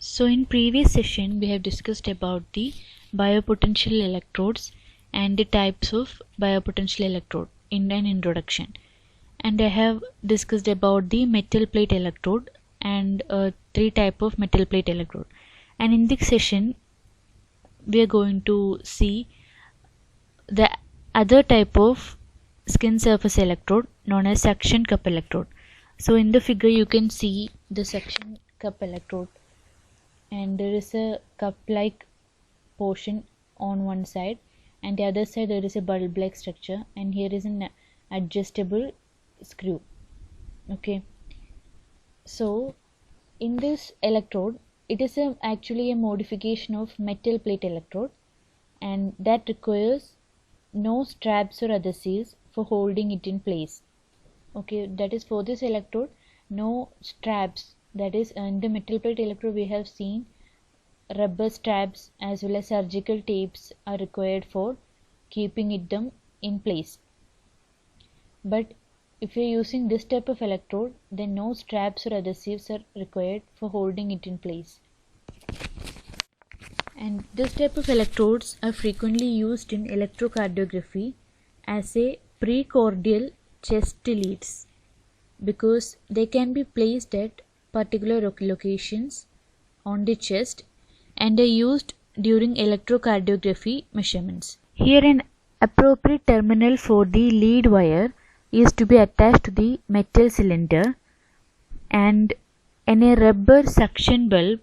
So in previous session we have discussed about the biopotential electrodes and the types of biopotential electrode in an introduction, and I have discussed about the metal plate electrode and three type of metal plate electrode, and in this session we are going to see the other type of skin surface electrode known as suction cup electrode. So in the figure you can see the suction cup electrode, and there is a cup like portion on one side, and the other side there is a bulb like structure, and here is an adjustable screw. Okay, so in this electrode it is actually a modification of metal plate electrode, and that requires no straps or adhesives for holding it in place. Okay, that is for this electrode no straps, that is in the metal plate electrode we have seen rubber straps as well as surgical tapes are required for keeping them in place. But if you are using this type of electrode, then no straps or adhesives are required for holding it in place. And this type of electrodes are frequently used in electrocardiography as a precordial chest leads, because they can be placed at particular locations on the chest and are used during electrocardiography measurements. Here an appropriate terminal for the lead wire is to be attached to the metal cylinder, and a rubber suction bulb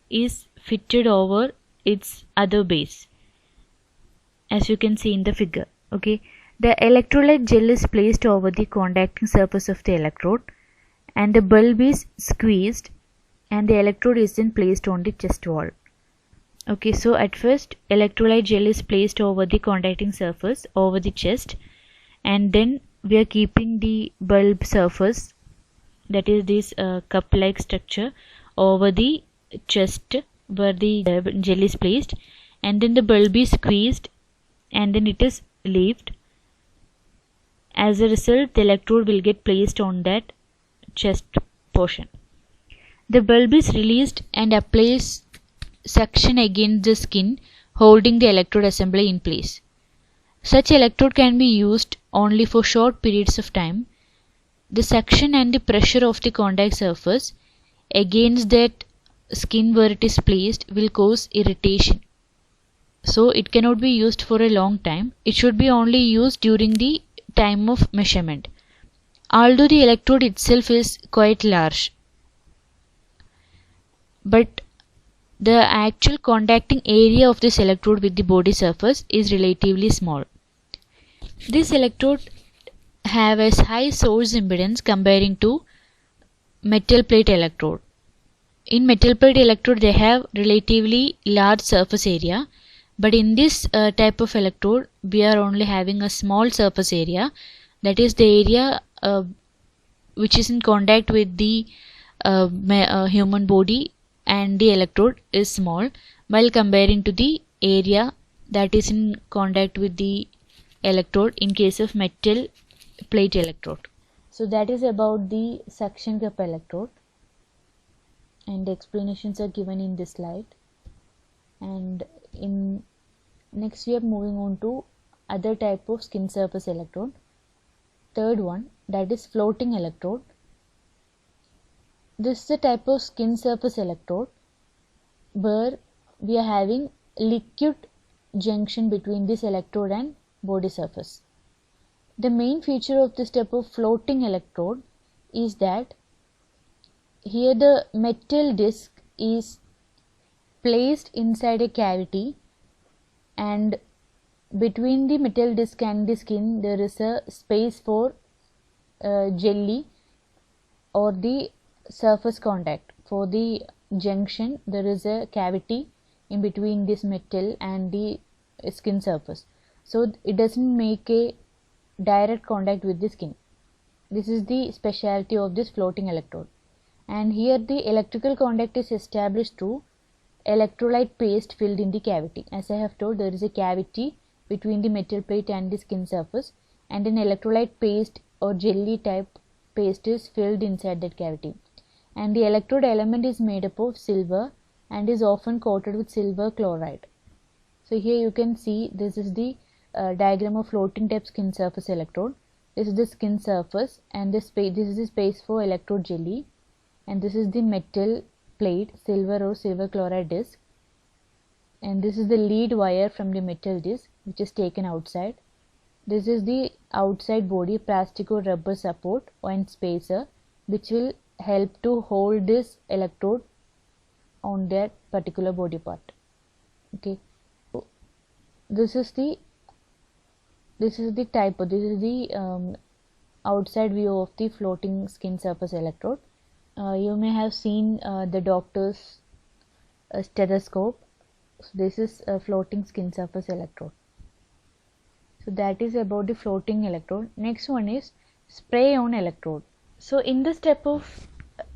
is fitted over its other base, as you can see in the figure. Okay, the electrolyte gel is placed over the contacting surface of the electrode, and the bulb is squeezed, and the electrode is then placed on the chest wall. Okay, so at first electrolyte gel is placed over the contacting surface over the chest, and then we are keeping the bulb surface, that is this cup like structure, over the chest where the gel is placed, and then the bulb is squeezed and then it is leaved. As a result, the electrode will get placed on that chest portion. The bulb is released and applies suction against the skin, holding the electrode assembly in place. Such electrode can be used only for short periods of time. The suction and the pressure of the contact surface against that skin where it is placed will cause irritation. So it cannot be used for a long time. It should be only used during the time of measurement. Although the electrode itself is quite large, but the actual contacting area of this electrode with the body surface is relatively small. This electrode have a high source impedance comparing to metal plate electrode. In metal plate electrode they have relatively large surface area, but in this type of electrode we are only having a small surface area, that is the area which is in contact with the human body and the electrode is small, while comparing to the area that is in contact with the electrode in case of metal plate electrode. So that is about the suction cup electrode, and the explanations are given in this slide. And in next we are moving on to other type of skin surface electrode. Third one, that is floating electrode. This is a type of skin surface electrode where we are having liquid junction between this electrode and body surface. The main feature of this type of floating electrode is that here the metal disc is placed inside a cavity, and between the metal disc and the skin there is a space for jelly or the surface contact. For the junction there is a cavity in between this metal and the skin surface, so it doesn't make a direct contact with the skin. This is the specialty of this floating electrode. And here the electrical contact is established through electrolyte paste filled in the cavity. As I have told, there is a cavity between the metal plate and the skin surface, and an electrolyte paste or jelly type paste is filled inside that cavity. and the electrode element is made up of silver and is often coated with silver chloride. So here you can see this is the diagram of floating type skin surface electrode. This is the skin surface, and this is the space for electrode jelly, and this is the metal plate, silver or silver chloride disc, and this is the lead wire from the metal disc which is taken outside. This is the outside body, plastic or rubber support and spacer, which will help to hold this electrode on that particular body part. Okay, this is the outside view of the floating skin surface electrode. You may have seen the doctor's stethoscope. So this is a floating skin surface electrode. So that is about the floating electrode. Next one is spray on electrode. So in this type of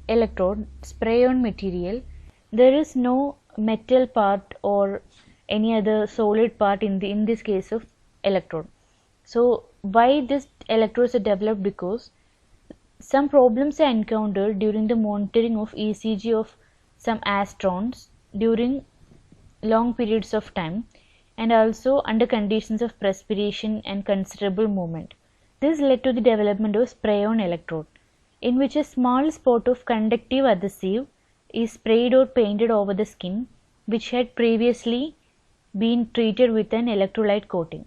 electrode, spray on material, there is no metal part or any other solid part in this case of electrode. So why this electrodes are developed? Because some problems are encountered during the monitoring of ECG of some astronauts during long periods of time, and also under conditions of perspiration and considerable movement. This led to the development of spray-on electrode, in which a small spot of conductive adhesive is sprayed or painted over the skin, which had previously been treated with an electrolyte coating.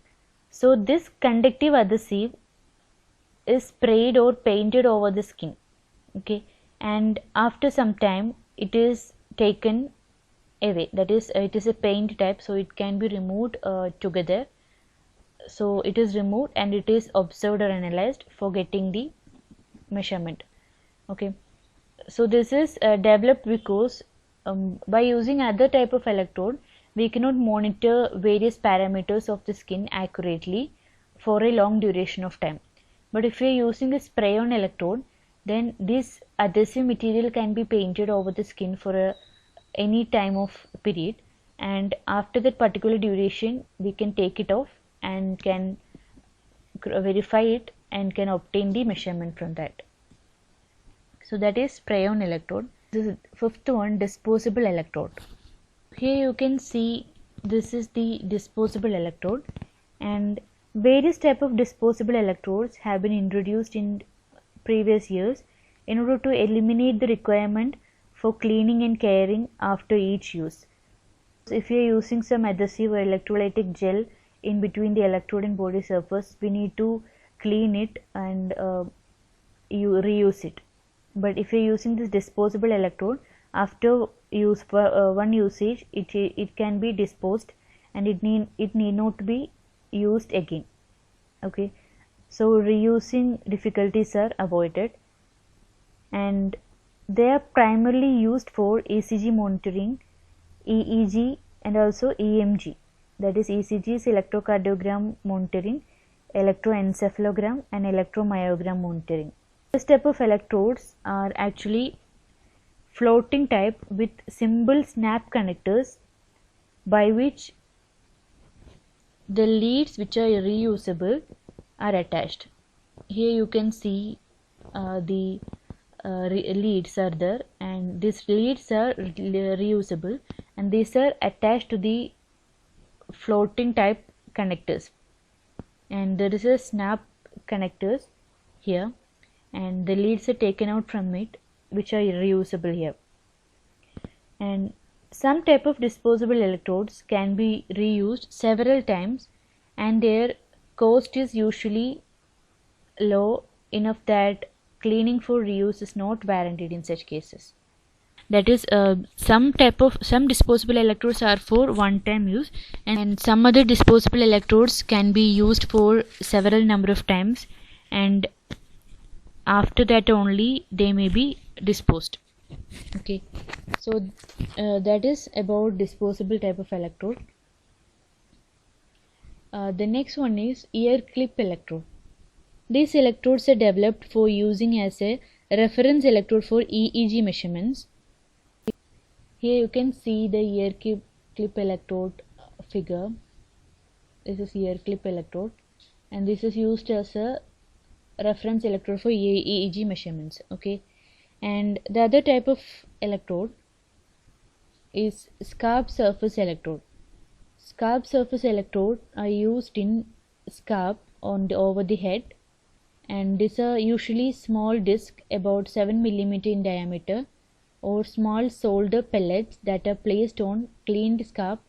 So this conductive adhesive is sprayed or painted over the skin, okay, and after some time it is taken away. That is, it is a paint type, so it can be removed together. So it is removed and it is observed or analyzed for getting the measurement. Okay, so this is developed because by using other type of electrode, we cannot monitor various parameters of the skin accurately for a long duration of time. But if we are using a spray on electrode, then this adhesive material can be painted over the skin for any time of period, and after that particular duration we can take it off and can verify it and can obtain the measurement from that. So that is spray on electrode. This is fifth one, disposable electrode. Here you can see this is the disposable electrode, and various type of disposable electrodes have been introduced in previous years in order to eliminate the requirement for cleaning and caring after each use. If you are using some adhesive or electrolytic gel in between the electrode and body surface, we need to clean it and you reuse it. But if you are using this disposable electrode, after use for one usage, it can be disposed and it need not be used again. Okay, so reusing difficulties are avoided, and they are primarily used for ECG monitoring, EEG and also EMG, that is ECG is electrocardiogram monitoring, electroencephalogram and electromyogram monitoring. This type of electrodes are actually floating type with simple snap connectors, by which the leads which are reusable are attached. Here you can see the leads are there, and these leads are reusable, and these are attached to the floating type connectors, and there is a snap connectors here, and the leads are taken out from it which are reusable here. And some type of disposable electrodes can be reused several times, and their cost is usually low enough that cleaning for reuse is not warranted in such cases. That is, some disposable electrodes are for one-time use, and some other disposable electrodes can be used for several number of times, and after that only they may be disposed. Okay, so that is about disposable type of electrode. The next one is ear clip electrode. These electrodes are developed for using as a reference electrode for EEG measurements. Here you can see the ear clip electrode figure. This is ear clip electrode, and this is used as a reference electrode for EEG measurements. Okay, And the other type of electrode is scalp surface electrode. Scalp surface electrode are used in scalp over the head, and these are usually small disc about 7 mm in diameter or small solder pellets that are placed on cleaned scalp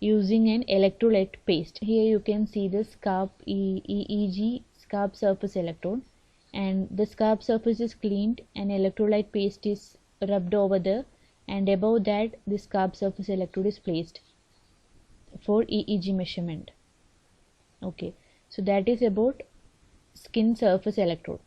using an electrolyte paste. Here you can see the scalp EEG scalp surface electrode, and the scalp surface is cleaned and electrolyte paste is rubbed over there, and above that the scalp surface electrode is placed for EEG measurement. Okay, so that is about skin surface electrode.